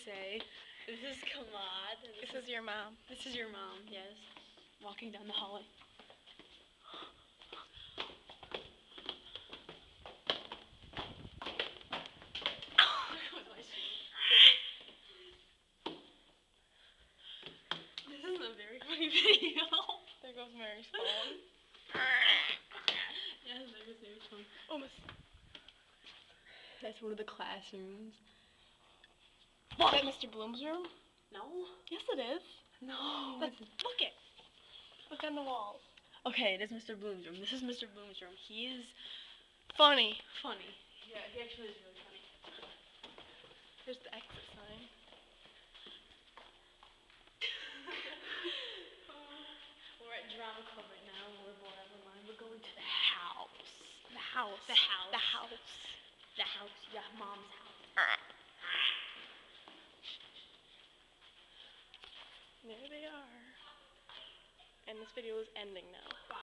say. This is Kamad. This is your mom. This is your mom, yes. Walking down the hallway. This isn't a very funny video. There goes Mary's phone. Yes, there goes Mary's phone. Oh, miss. That's one of the classrooms. Is that Mr. Bloom's room? No. Yes, it is. No. Look it. Look on the walls. Okay, it is Mr. Bloom's room. This is Mr. Bloom's room. He is Funny. funny. Yeah, he actually is really funny. Here's the exit sign. We're at drama club right now. We're bored out of our mind. We're going to the house. The house. The house. The house. The house. Yeah, mom's house. There they are. And this video is ending now.